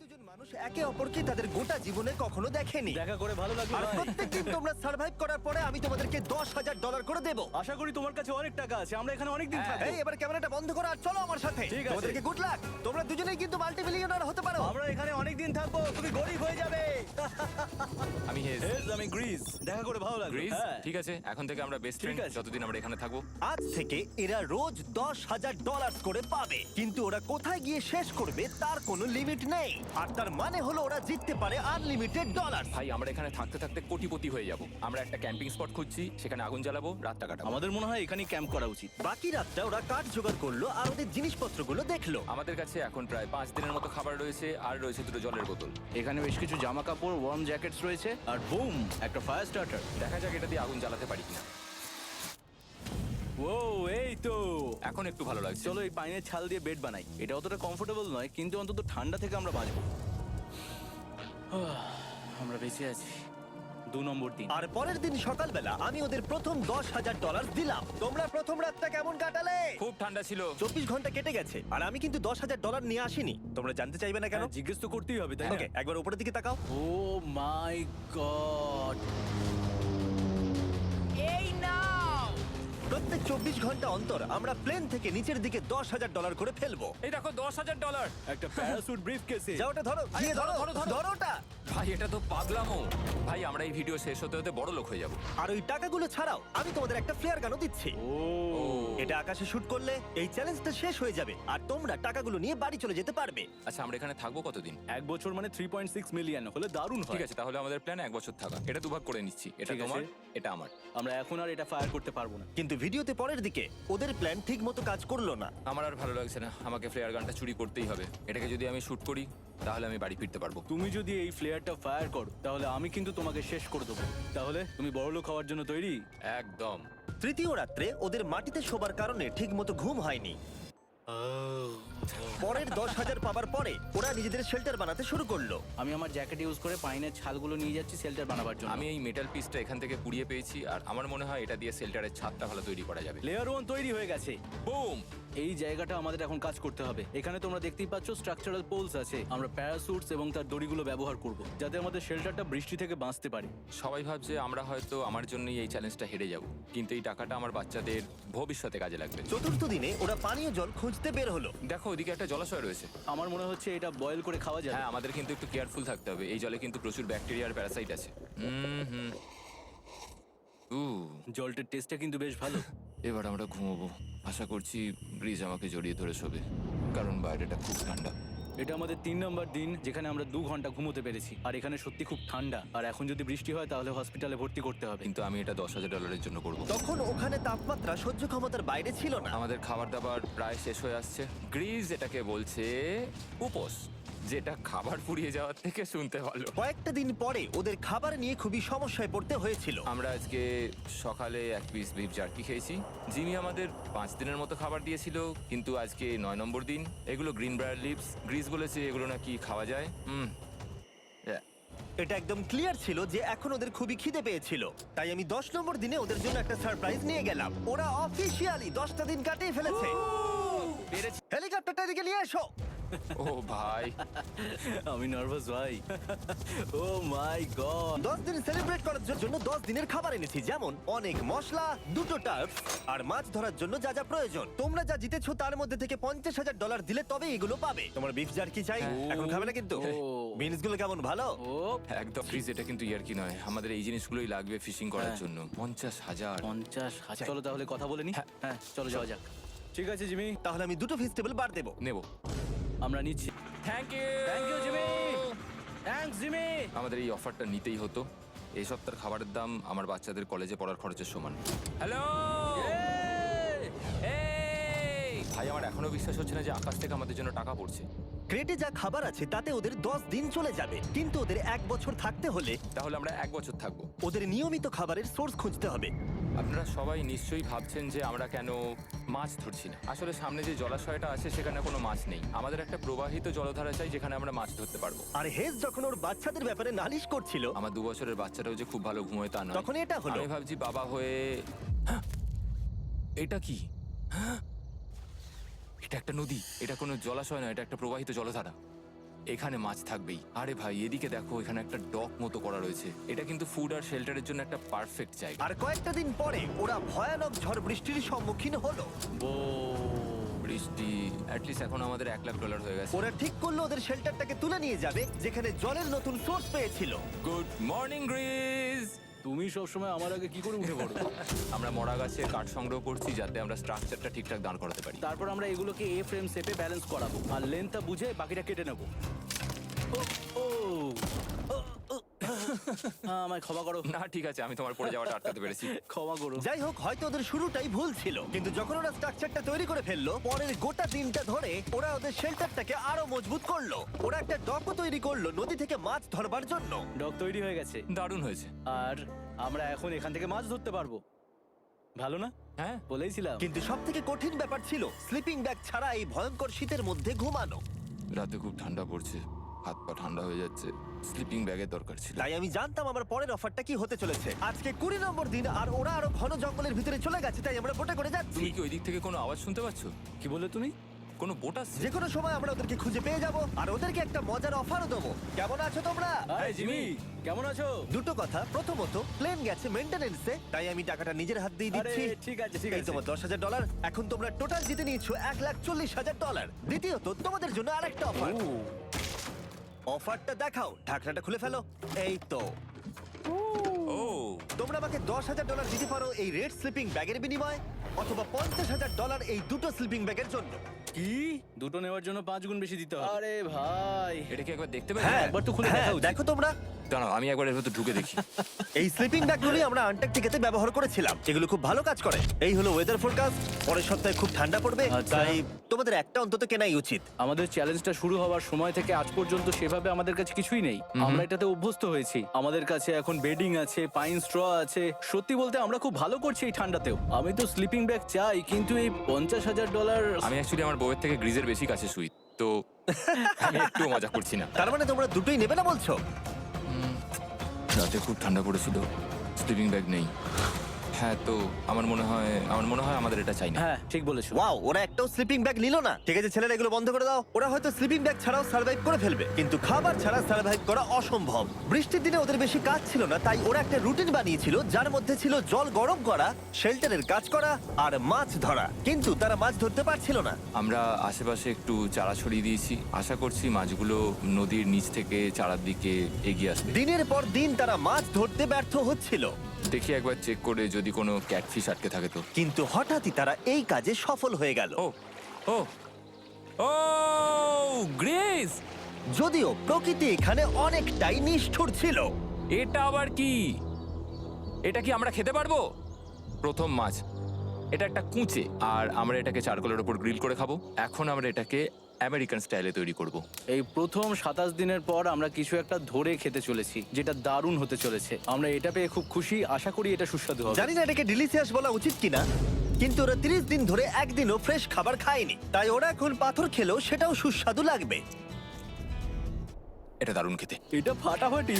দুজন মানুষ একে অপরকে তাদের গোটা জীবনে কখনো দেখেনি। দেখা করে ভালো লাগলো আর ভাই। প্রত্যেকদিন তোমরা সার্ভাইভ করার পরে আমি তোমাদেরকে $10,000 করে দেবো। আশা করি তোমার কাছে অনেক টাকা আছে, আমরা এখানে অনেক দিন থাকবো। এই এবার ক্যামেরাটা বন্ধ করো আর চলো আমার সাথে। ঠিক আছে। তোমাদেরকে গুড লাক। তোমরা দুজনেই কিন্তু মাল্টিমিলিয়নার হতে পারো। আমরা এখানে অনেক দিন থাকবো, তুমি গরিব হয়ে যাবে। আমি হেজ। আমি গ্রিস, দেখা করে ভালো লাগলো। গ্রিস হ্যাঁ। ঠিক আছে, এখন থেকে আমরা বেস্ট ঠিক ফ্রেন্ড আছে। যতদিন আমরা এখানে থাকবো। আজ থেকে এরা রোজ $10,000 করে পাবে, কিন্তু ওরা কোথায় গিয়ে শেষ করবে তার কোনো লিমিট নেই। আর তার মানে হলো ওরা জিততে পারে আনলিমিটেড ডলার। ভাই আমরা এখানে থাকতে থাকতে কোটিপতি হয়ে যাব। আমরা একটা ক্যাম্পিং স্পট খুঁজছি, সেখানে আগুন জ্বালাবো, রাতটা কাটাবো। আমাদের মনে হয় এখানেই ক্যাম্প করা উচিত। বাকি রাতটা ওরা কাঠ জোগাড় করলো আর ওদের জিনিসপত্রগুলো দেখলো। আমাদের কাছে এখন প্রায় 5 দিনের মতো খাবার রয়েছে, আর রয়েছে 2টো জলের বোতল। এখানে বেশ কিছু জামা কাপড়, ওয়ার্ম জ্যাকেটস রয়েছে, আর বুম, একটা ফায়ার স্টার্টার। দেখা যাক এটা দিয়ে আগুন জ্বালাতে পারি কিনা। ও এই তো, এখন একটু ভালো লাগছে। চলো এই পাইনের ছাল দিয়ে বেড বানাই। এটা অতটা কমফোর্টেবল নয়, কিন্তু অন্তত ঠান্ডা থেকে আমরা বাঁচবো। আমরা বেঁচে আছি। 2 নম্বর দিন। আর পরের দিন সকালবেলা আমি ওদের প্রথম $10,000 দিলাম। তোমরা প্রথম রাতটা কেমন কাটালে? খুব ঠান্ডা ছিল। 24 ঘন্টা কেটে গেছে আর আমি কিন্তু $10,000 নিয়ে আসিনি। তোমরা জানতে চাইবে না কেন? হ্যাঁ, জিজ্ঞেস তো করতেই হবে, তাই না? ওকে, একবার উপরের দিকে তাকাও। ও মাই গড! প্রত্যেক 24 ঘন্টা অন্তর আমরা প্লেন থেকে নিচের দিকে $10,000 করে ফেলবো। এই দেখো $10,000। একটা প্যারাসুট ব্রিফ কেসে। যাও ওটা ধরো, আরে গিয়ে ধরো, ধরো, ধরো, ধরো। ধরো ওটা। ভাই এটা তো পাগলামো। ভাই আমরা এই ভিডিও শেষ হতে হতে বড় লোক হয়ে যাব। আর ওই টাকাগুলো ছাড়াও আমি তোমাদের একটা ফ্লেয়ার গানও দিচ্ছি। ও এটা আকাশে শুট করলে এই চ্যালেঞ্জটা শেষ হয়ে যাবে আর তোমরা টাকাগুলো নিয়ে বাড়ি চলে যেতে পারবে। আচ্ছা আমরা এখানে থাকবো কতদিন? 1 বছর মানে 3.6 মিলিয়ন হলে দারুণ হয়। ঠিক আছে, তাহলে আমাদের প্ল্যান 1 বছর থাকা। এটা দুভাগ করে নিচ্ছি, এটা ঠিক আছে। তোমার, এটা আমার। আমরা এখন আর এটা ফায়ার করতে পারবো না। কিন্তু ভিডিওতে পরের দিকে ওদের প্ল্যান ঠিক মতো কাজ করলো না। আমার আর ভালো লাগছে না, আমাকে ফ্লেয়ার গানটা চুরি করতেই হবে। এটাকে যদি আমি শুট করি তাহলে আমি বাড়ি ফিরতে পারবো। তুমি যদি এই ফ্লেয়ারটা ফায়ার করো তাহলে আমি কিন্তু তোমাকে শেষ করে দেবো। তাহলে তুমি বড়লোক হওয়ার জন্য তৈরি? একদম। তৃতীয় রাত্রে ওদের মাটিতে শোবার কারণে ঠিক মতো ঘুম হয়নি। পরের 10,000 পাবার পরে ওরা নিজেদের শেল্টার বানাতে শুরু করলো। আমি আমার জ্যাকেট ইউজ করে পাইনের ছালগুলো নিয়ে যাচ্ছি শেল্টার বানাবার জন্য। আমি এই মেটাল পিসটা এখান থেকে পুড়িয়ে পেয়েছি, আর আমার মনে হয় এটা দিয়ে শেল্টারের ছাদটা ভালো তৈরি করা যাবে। লেয়ার 1 তৈরি হয়ে গেছে। বুম! এই জায়গাটা আমাদের এখন কাজ করতে হবে। এখানে তোমরা দেখতেই পাচ্ছ স্ট্রাকচারাল পোলস আছে। আমরা প্যারাসুটস এবং তার দড়িগুলো ব্যবহার করব যাতে আমাদের শেল্টারটা বৃষ্টি থেকে বাঁচতে পারে। সবাই ভাবছে আমরা হয়তো আমার জন্যই এই চ্যালেঞ্জটা হেরে যাব, কিন্তু এই টাকাটা আমার বাচ্চাদের ভবিষ্যতে কাজে লাগবে। চতুর্থ দিনে ওরা পানীয় জল খুঁজতে বের হলো। দেখো ওদিকে একটা জলাশয় রয়েছে। আমার মনে হচ্ছে এটা বয়েল করে খাওয়া যাবে। হ্যাঁ, আমাদের কিন্তু একটু কেয়ারফুল থাকতে হবে। এই জলে কিন্তু প্রচুর ব্যাকটেরিয়া আর প্যারাসাইট আছে। হুম। জলটার টেস্টটা কিন্তু বেশ ভালো। এবার আমরা ঘুমোবো। আশা করছি ব্রিজ আমাকে জড়িয়ে ধরে শোবে, কারণ বাইরেটা খুব ঠান্ডা। এটা আমাদের 3 নম্বর দিন যেখানে আমরা 2 ঘন্টা ঘুমোতে পেরেছি। আর এখানে সত্যি খুব ঠান্ডা। আর এখন যদি বৃষ্টি হয় তাহলে হসপিটালে ভর্তি করতে হবে। কিন্তু আমি এটা $10,000 জন্য করব। তখন ওখানে তাপমাত্রা সহ্য ক্ষমতার বাইরে ছিল না। আমাদের খাবার দাবার প্রায় শেষ হয়ে আসছে। গ্রিজ এটাকে বলছে উপোস, যেটা খাবার পুড়িয়ে যাওয়ার থেকে শুনতে ভালো। কয়েকটা দিন পরে ওদের খাবার নিয়ে খুবই সমস্যায় পড়তে হয়েছিল। আমরা আজকে সকালে 1 পিস বিফ জার্কি খেয়েছি। জিমি আমাদের 5 দিনের মতো খাবার দিয়েছিল, কিন্তু আজকে 9 নম্বর দিন। এগুলো গ্রিন ব্রায়ার লিভস। গ্রিজ বলেছে এগুলো নাকি খাওয়া যায়। এটা একদম ক্লিয়ার ছিল যে এখন ওদের খুবই খিদে পেয়েছিল। তাই আমি 10 নম্বর দিনে ওদের জন্য একটা সারপ্রাইজ নিয়ে গেলাম। ওরা অফিসিয়ালি 10টা দিন কাটিয়ে ফেলেছে। পেরেছি। হেলিকপ্টারটা এদিকে নিয়ে এসো। ও ভাই, আমি নার্ভাস ভাই। ও মাই গড! 10 দিন সেলিব্রেট করার জন্য 10 দিনের খাবার এনেছি, যেমন অনেক মশলা, 2টো টার্ফ আর মাছ ধরার জন্য যা যা প্রয়োজন। তোমরা যা জিতেছো তার মধ্যে থেকে $50,000 দিলে তবে এগুলো পাবে। তোমার বিফ জার্কি চাই? এখন খাবে না কিন্তু। ও। বিনস গুলো কেমন ভালো? ও একদম। ফ্রিজ এটা কিন্তু ইয়ার কি নয়, আমাদের এই জিনিসগুলোই লাগবে ফিশিং করার হ্যাঁ। জন্য। 50,000। 50,000। চলো তাহলে কথা বলে নি। হ্যাঁ চলো যাওয়া যাক। ঠিক আছে জিমি, তাহলে আমি 2টো ভেজিটেবল বার দেবো। নেব। আমরা নিচ্ছি। Thank you. Thank you Jimmy. Thanks Jimmy. আমাদের এই অফারটা নিতেই হতো। এই সপ্তাহের খাবারের দাম আমার বাচ্চাদের কলেজে পড়ার খরচের সমান। হ্যালো ভাই, আমার এখনো বিশ্বাস হচ্ছে না যে আকাশ থেকে আমাদের জন্য টাকা পড়ছে। ক্রেটে যা খাবার আছে তাতে ওদের 10 দিন চলে যাবে, কিন্তু ওদের 1 বছর থাকতে হলে তাহলে আমরা 1 বছর থাকবো। ওদের নিয়মিত খাবারের সোর্স খুঁজতে হবে। আপনারা সবাই নিশ্চয়ই ভাবছেন যে আমরা কেন মাছ ধরছি না। আসলে সামনে যে জলাশয়টা আছে সেখানে কোনো মাছ নেই। আমাদের একটা প্রবাহিত জলধারা চাই যেখানে আমরা মাছ ধরতে পারবো। আর হেজ যখন ওর বাচ্চাদের ব্যাপারে নালিশ করছিল, আমার 2 বছরের বাচ্চাটাও যে খুব ভালো ঘুমোয় তা নয়। তখন এটা হলো। আমি ভাবছি বাবা হয়ে হ্যাঁ! এটা কি? হ্যাঁ! এটা একটা নদী, এটা কোনো জলাশয় নয়, এটা একটা প্রবাহিত জলধারা। এখানে মাছ থাকবেই। আরে ভাই এদিকে দেখো, এখানে একটা ডক মতো করা রয়েছে। এটা কিন্তু ফুড আর শেল্টারের জন্য একটা পারফেক্ট জায়গা। আর কয়েকটা দিন পরে ওরা ভয়ানক ঝড় বৃষ্টির সম্মুখীন হলো। বৃষ্টি অ্যাটলিস্ট এখন আমাদের $1,00,000 হয়ে গেছে। ওরা ঠিক করলো ওদের শেল্টারটাকে তুলে নিয়ে যাবে, যেখানে জলের নতুন সোর্স পেয়েছিল। Good morning Greece. তুমি সবসময় আমার আগে কি করে উঠে পড়ো? আমরা মরা গাছের কাঠ সংগ্রহ করছি যাতে আমরা স্ট্রাকচারটা ঠিকঠাক দাঁড় করাতে পারি। তারপর আমরা এগুলোকে এ ফ্রেম শেপে ব্যালেন্স করাবো আর লেন্থটা বুঝে বাকিটা কেটে নেবো। আমায় ক্ষমা করো। না ঠিক আছে, আমি তোমার পড়ে যাওয়াটা আটকাতে পেরেছি। ক্ষমা করো। যাই হোক, হয়তো ওদের শুরুটাই ভুল ছিল, কিন্তু যখন ওরা স্ট্রাকচারটা তৈরি করে ফেললো, পরের গোটা দিনটা ধরে ওরা ওদের শেল্টারটাকে আরো মজবুত করলো। ওরা একটা ডকও তৈরি করলো নদী থেকে মাছ ধরবার জন্য। ডক তৈরি হয়ে গেছে দারুণ হয়েছে। আর আমরা এখন এখান থেকে মাছ ধরতে পারবো। ভালো না? হ্যাঁ বলেইছিলাম। কিন্তু সব থেকে কঠিন ব্যাপার ছিল স্লিপিং ব্যাগ ছাড়া এই ভয়ঙ্কর শীতের মধ্যে ঘুমানো। রাতে খুব ঠান্ডা পড়ছে, হাত পা ঠান্ডা হয়ে যাচ্ছে। স্লিপিং ব্যাগের দরকার ছিল। তাই আমি জানতাম আমার পরের অফারটা কি হতে চলেছে। আজকে 20 নম্বর দিন, আর ওরা আরো ঘন জঙ্গলের ভিতরে চলে গেছে, তাই আমরা বোটে করে যাচ্ছি। তুমি কি ওই দিক থেকে কোনো আওয়াজ শুনতে পাচ্ছ? কি বলে তুমি? কোনো বোট আসছে? যে কোনো সময় আমরা ওদেরকে খুঁজে পেয়ে যাব, আর ওদেরকে একটা মজার অফারও দেবো। কেমন আছো তোমরা? হাই জিমি, কেমন আছো? দুটো কথা, প্রথমত প্লেন গেছে মেইনটেনেন্সে, তাই আমি টাকাটা নিজের হাত দিয়ে আরে দিচ্ছি। ঠিক আছে ঠিক এই আছে। তোমার $10,000। এখন তোমরা টোটাল জিতে নিয়েছো $1,40,000। দ্বিতীয়ত তোমাদের জন্য আরেকটা অফার। অফারটা দেখাও, ঢাকনাটা খুলে ফেলো। এই তো, ও তোমরা আমাকে $10,000 দিতে পারো এই রেড স্লিপিং ব্যাগের বিনিময়ে, অথবা $50,000 এই দুটো স্লিপিং ব্যাগের জন্য। কি? দুটো নেওয়ার জন্য 5 গুণ বেশি দিতে হবে? আরে ভাই, এটা কি একবার দেখতে পারি? হ্যাঁ, একবার তো খুলে দেখা উচিত। দেখো তোমরা, দাঁড়াও আমি একবার এর ভেতর ঢুকে দেখি। এই স্লিপিং ব্যাগগুলি আমরা আন্টার্কটিকাতে ব্যবহার করেছিলাম। এগুলো খুব ভালো কাজ করে। এই হলো ওয়েদার ফোরকাস্ট, পরের সপ্তাহে খুব ঠান্ডা পড়বে, আচ্ছা। তাই তোমাদের একটা অন্তত কেনাই উচিত। আমাদের চ্যালেঞ্জটা শুরু হওয়ার সময় থেকে আজ পর্যন্ত সেভাবে আমাদের কাছে কিছুই নেই। আমরা এটাতে অভ্যস্ত হয়েছি। আমাদের কাছে এখন বেডিং আছে, পাইন স্ট্র আছে। সত্যি বলতে আমরা খুব ভালো করছি এই ঠান্ডাতেও। আমি তো স্লিপিং ব্যাগ চাই, কিন্তু এই $50,000। আমি অ্যাকচুয়ালি আমার বউয়ের থেকে গ্রিজের বেশি কাছে শুই, তো আমি একটু মজা করছি না। তার মানে তোমরা দুটোই নেবে না বলছো? রাতে খুব ঠান্ডা পড়েছিল, স্লিপিং ব্যাগ নেই। হ্যাঁ, তো আমার মনে হয় আমাদের এটা চাই না। হ্যাঁ ঠিক বলেছো। ওয়াও, ওরা একটাও স্লিপিং ব্যাগ নিল না। ঠিক আছে ছেলেরা, এগুলো বন্ধ করে দাও। ওরা হয়তো স্লিপিং ব্যাগ ছাড়াও সার্ভাইভ করে ফেলবে, কিন্তু খাবার ছাড়া সার্ভাইভ করা অসম্ভব। বৃষ্টির দিনে ওদের বেশি কাজ ছিল না, তাই ওরা একটা রুটিন বানিয়েছিল যার মধ্যে ছিল জল গরম করা, শেল্টারের কাজ করা আর মাছ ধরা। কিন্তু তারা মাছ ধরতে পারছিল না। আমরা আশেপাশে একটু চারা ছড়িয়ে দিয়েছি, আশা করছি মাছগুলো নদীর নিচ থেকে চারার দিকে এগিয়ে আসবে। দিনের পর দিন তারা মাছ ধরতে ব্যর্থ হচ্ছিল, দেখি একবার চেক করে যদি কোনো ক্যাটফিশ আটকে থাকে তো। কিন্তু হঠাৎই তারা এই কাজে সফল হয়ে গেল। ও ও ও গ্রেস, যদিও প্রকৃতি এখানে অনেকটাই নিষ্ঠুর ছিল। এটা আবার কি? এটা কি আমরা খেতে পারবো? প্রথম মাছ, এটা একটা কুঁচে, আর আমরা এটাকে চারকোলের উপর গ্রিল করে খাবো। এখন আমরা এটাকে আমেরিকান স্টাইলে তৈরি করব। এই প্রথম 27 দিনের পর আমরা কিছু একটা ধরে খেতে চলেছি, যেটা দারুণ হতে চলেছে। আমরা এটা পেয়ে খুব খুশি, আশা করি এটা সুস্বাদু হবে। জানি না এটাকে ডিলিশিয়াস বলা উচিত কিনা, কিন্তু ওরা 30 দিন ধরে একদিনও ফ্রেশ খাবার খায়নি, তাই ওরা এখন পাথর খেলেও সেটাও সুস্বাদু লাগবে। এটা দারুণ খেতে। এটা ফাটাফাটি।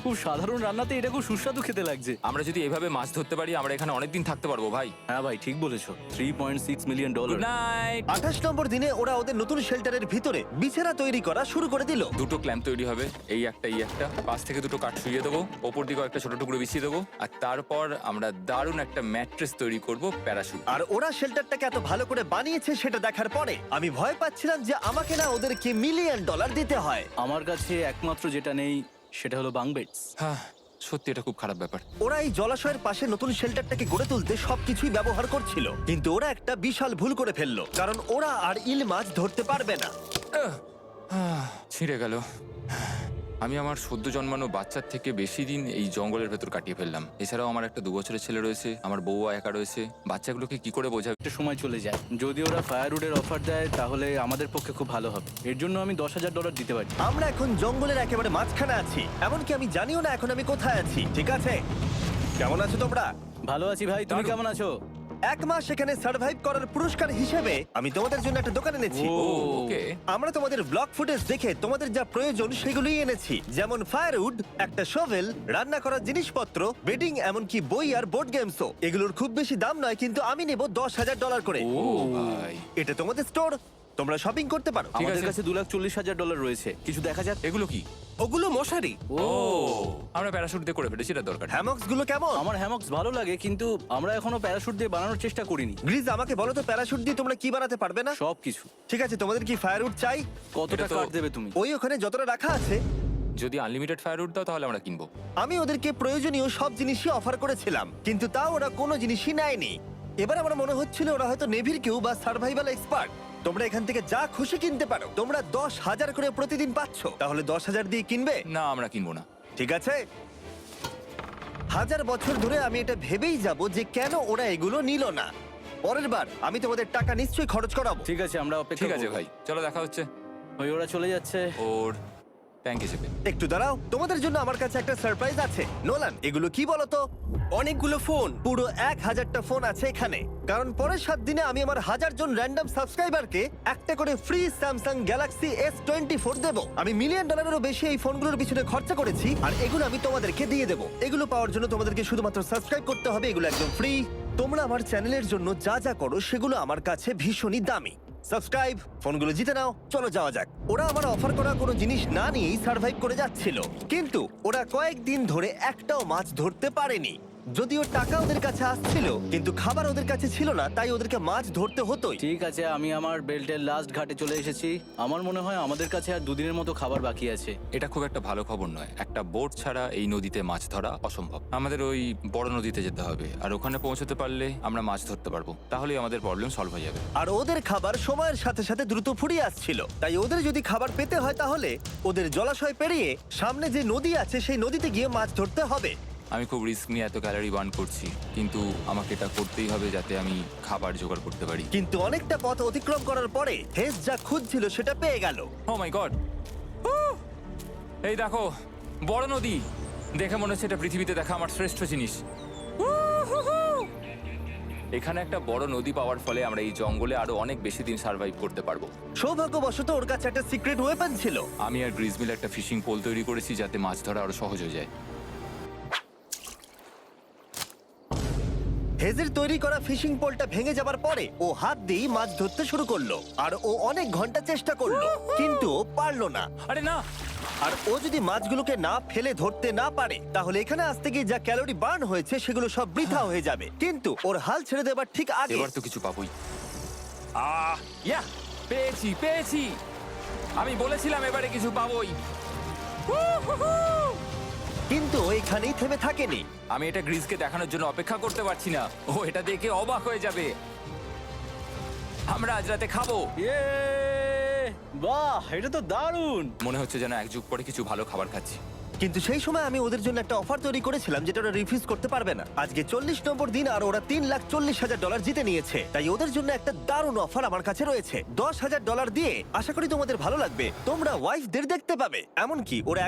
খুব সাধারণ রান্নাতে এটা খুব সুস্বাদু খেতে লাগছে। আমরা যদি এভাবে মাছ ধরতে পারি, আমরা এখানে অনেকদিন থাকতে পারবো ভাই। হ্যাঁ ভাই ঠিক বলেছো। $3.6 মিলিয়ন। Good night. 28 নম্বর দিনে ওরা ওদের নতুন শেল্টারের ভিতরে বিছানা তৈরি করা শুরু করে দিল। দুটো ক্ল্যাম্প তৈরি হবে, এই একটা পাশ থেকে দুটো কাঠ শুইয়ে দেবো, ওপর দিকে একটা ছোট টুকরো বিছিয়ে দেবো, আর তারপর আমরা দারুণ একটা ম্যাট্রেস তৈরি করব, প্যারাশুট। আর ওরা শেল্টারটাকে এত ভালো করে বানিয়েছে সেটা দেখার পরে আমি ভয় পাচ্ছিলাম যে আমাকে না ওদেরকে $1 মিলিয়ন দিতে হয়। আমার কাছে একমাত্র যেটা নেই সেটা হলো বাং বেডস। হ্যাঁ সত্যি এটা খুব খারাপ ব্যাপার। ওরা এই জলাশয়ের পাশে নতুন শেল্টারটাকে গড়ে তুলতে সবকিছুই ব্যবহার করছিল, কিন্তু ওরা একটা বিশাল ভুল করে ফেললো, কারণ ওরা আর ইল মাছ ধরতে পারবে না। ছিঁড়ে গেল। আমি আমার সদ্য জন্মানো বাচ্চার থেকে বেশি দিন এই জঙ্গলের ভেতর কাটিয়ে ফেললাম। এছাড়াও আমার একটা 2 বছরের ছেলে রয়েছে, আমার বউ একা রয়েছে। বাচ্চাগুলোকে কি করে বোঝাবে? একটা সময় চলে যায়। যদি ওরা ফায়ারউডের অফার দেয় তাহলে আমাদের পক্ষে খুব ভালো হবে। এর জন্য আমি $10,000 দিতে পারি। আমরা এখন জঙ্গলের একেবারে মাঝখানে আছি, এমনকি আমি জানিও না এখন আমি কোথায় আছি। ঠিক আছে, কেমন আছো তোমরা? ভালো আছি ভাই, তুমি দারুণ। কেমন আছো? 1 মাস এখানে সার্ভাইভ করার পুরস্কার হিসেবে আমি তোমাদের জন্য একটা দোকান এনেছি। ও। ওকে। আমরা তোমাদের ব্লগ ফুটেজ দেখে তোমাদের যা প্রয়োজন সেগুলোই এনেছি, যেমন ফায়ারউড, একটা শোভেল, রান্না করার জিনিসপত্র, বেডিং, এমনকি বই আর বোর্ড গেমসও। এগুলোর খুব বেশি দাম নয়, কিন্তু আমি নেব $10,000 করে। ও ভাই, এটা তোমাদের স্টোর, তোমরা শপিং করতে পারো। ঠিক আমাদের আছে। কাছে $2,40,000 রয়েছে, কিছু দেখা যাক। এগুলো কি? ওগুলো মশারি। ও আমরা প্যারাশুট দিয়ে করে ফেলেছি, এটা দরকার নেই। হ্যামক্স গুলো কেমন? আমার হ্যামক্স ভালো লাগে, কিন্তু আমরা এখনো প্যারাশুট দিয়ে বানানোর চেষ্টা করিনি। গ্রিজ, আমাকে বলো তো প্যারাশুট দিয়ে তোমরা কি বানাতে পারবে না? সবকিছু। ঠিক আছে, তোমাদের কি ফায়ারউড চাই? কতটা এটা তো- কাট দেবে তুমি? ওই ওখানে যতটা রাখা আছে। যদি আনলিমিটেড ফায়ারউড দাও তাহলে আমরা কিনবো। আমি ওদেরকে প্রয়োজনীয় সব জিনিসই অফার করেছিলাম, কিন্তু তাও ওরা কোনো জিনিসই নেয়নি। এবার আমার মনে হচ্ছিল ওরা হয়তো নেভির কেউ বা সার্ভাইভাল এক্সপার্ট। তোমরা এখান থেকে যা খুশি কিনতে পারো। তোমরা 10,000 করে প্রতিদিন পাচ্ছ, তাহলে 10,000 দিয়ে কিনবে? না, আমরা কিনবো না। ঠিক আছে। 1000 বছর ধরে আমি এটা ভেবেই যাব যে কেন ওরা এগুলো নিল না। পরের বার আমি তোমাদের টাকা নিশ্চয়ই খরচ করাবো। ঠিক আছে, আমরা অপেক্ষা ঠিক আছে করব। ভাই, চলো দেখা হচ্ছে। ওই ওরা চলে যাচ্ছে। ওর ট্যাঙ্ক হিসেবে। একটু দাঁড়াও, তোমাদের জন্য আমার কাছে একটা সারপ্রাইজ আছে। নোলান, এগুলো কি বলো তো? অনেকগুলো ফোন। পুরো 1000টা ফোন আছে এখানে, কারণ পরের 7 দিনে আমি আমার 1000 জন র্যান্ডম সাবস্ক্রাইবারকে একটা করে ফ্রি স্যামসাং গ্যালাক্সি S24 দেব। আমি $1 মিলিয়নেরও বেশি এই ফোনগুলোর পিছনে খরচা করেছি, আর এগুলো আমি তোমাদেরকে দিয়ে দেব। এগুলো পাওয়ার জন্য তোমাদেরকে শুধুমাত্র সাবস্ক্রাইব করতে হবে, এগুলো একদম ফ্রি। তোমরা আমার চ্যানেলের জন্য যা যা করো সেগুলো আমার কাছে ভীষণই দামি। সাবস্ক্রাইব, ফোনগুলো জিতে নাও, চলো যাওয়া যাক। ওরা আমার অফার করা কোনো জিনিস না নিয়েই সার্ভাইভ করে যাচ্ছিল, কিন্তু ওরা কয়েকদিন ধরে একটাও মাছ ধরতে পারেনি। যদিও টাকা ওদের কাছে আসছিল, কিন্তু খাবার ওদের কাছে ছিল না, তাই ওদেরকে মাছ ধরতে হতোই। ঠিক আছে, আমি আমার বেল্টের লাস্ট ঘাটে চলে এসেছি। আমার মনে হয় আমাদের কাছে আর 2 দিনের মতো খাবার বাকি আছে। এটা খুব একটা ভালো খবর নয়। একটা বোট ছাড়া এই নদীতে মাছ ধরা অসম্ভব। আমাদের ওই বড় নদীতে যেতে হবে, আর ওখানে পৌঁছতে পারলে আমরা মাছ ধরতে পারবো। তাহলেই আমাদের প্রবলেম সলভ হয়ে যাবে। আর ওদের খাবার সময়ের সাথে সাথে দ্রুত ফুরিয়ে আসছিল, তাই ওদের যদি খাবার পেতে হয় তাহলে ওদের জলাশয় পেরিয়ে সামনে যে নদী আছে সেই নদীতে গিয়ে মাছ ধরতে হবে। আমি খুব রিস্ক নিয়ে এত ক্যালোরি বার্ন করছি, কিন্তু আমাকে এটা করতেই হবে যাতে আমি খাবার জোগাড় করতে পারি। কিন্তু অনেকটা পথ অতিক্রম করার পরে হেস যা খুঁজছিল সেটা পেয়ে গেল। ও মাই গড! এই দেখো, বড় নদী। দেখে মনে হচ্ছে এটা পৃথিবীতে দেখা আমার শ্রেষ্ঠ জিনিস। এখানে একটা বড় নদী পাওয়ার ফলে আমরা এই জঙ্গলে আরো অনেক বেশি দিন সার্ভাইভ করতে পারবো। সৌভাগ্যবশত ওর কাছে একটা সিক্রেট ওয়েপন ছিল। আমি আর গ্রিজমিল একটা ফিশিং পোল তৈরি করেছি যাতে মাছ ধরা আরো সহজ হয়ে যায়। হেজের তৈরি করা ফিশিং পোলটা ভেঙে যাবার পরে ও হাত দিয়ে মাছ ধরতে শুরু করলো, আর ও অনেক ঘন্টা চেষ্টা করলো, কিন্তু ও পারলো না। আরে না! আর ও যদি মাছগুলোকে না ফেলে ধরতে না পারে তাহলে এখানে আসতে গিয়ে যা ক্যালোরি বার্ন হয়েছে সেগুলো সব বৃথা হয়ে যাবে। কিন্তু ওর হাল ছেড়ে দেবার ঠিক আগে এবার তো কিছু পাবোই। ইয়া! পেয়েছি, পেয়েছি! আমি বলেছিলাম এবারে কিছু পাবোই। কিন্তু ও এখানেই থেমে থাকেনি। আমি এটা গ্রিজকে দেখানোর জন্য অপেক্ষা করতে পারছি না। ও এটা দেখে অবাক হয়ে যাবে। আমরা আজ রাতে খাবো। ইয়ে! বাহ, এটা তো দারুণ। মনে হচ্ছে যেন এক যুগ পরে কিছু ভালো খাবার খাচ্ছি। কিন্তু সেই সময় আমি ওদের জন্য একটা অফার তৈরি করেছিলাম যেটা ওরা রিফিউজ করতে পারবে না। আজকে 40 নম্বর দিন আর ওরা $3,40,000 জিতে নিয়েছে, তাই ওদের জন্য একটা দারুণ অফার আমার কাছে রয়েছে। $10,000 দিয়ে আশা করি তোমাদের ভালো লাগবে। তোমরা ওয়াইফদের দেখতে পাবে, এমনকি ওরা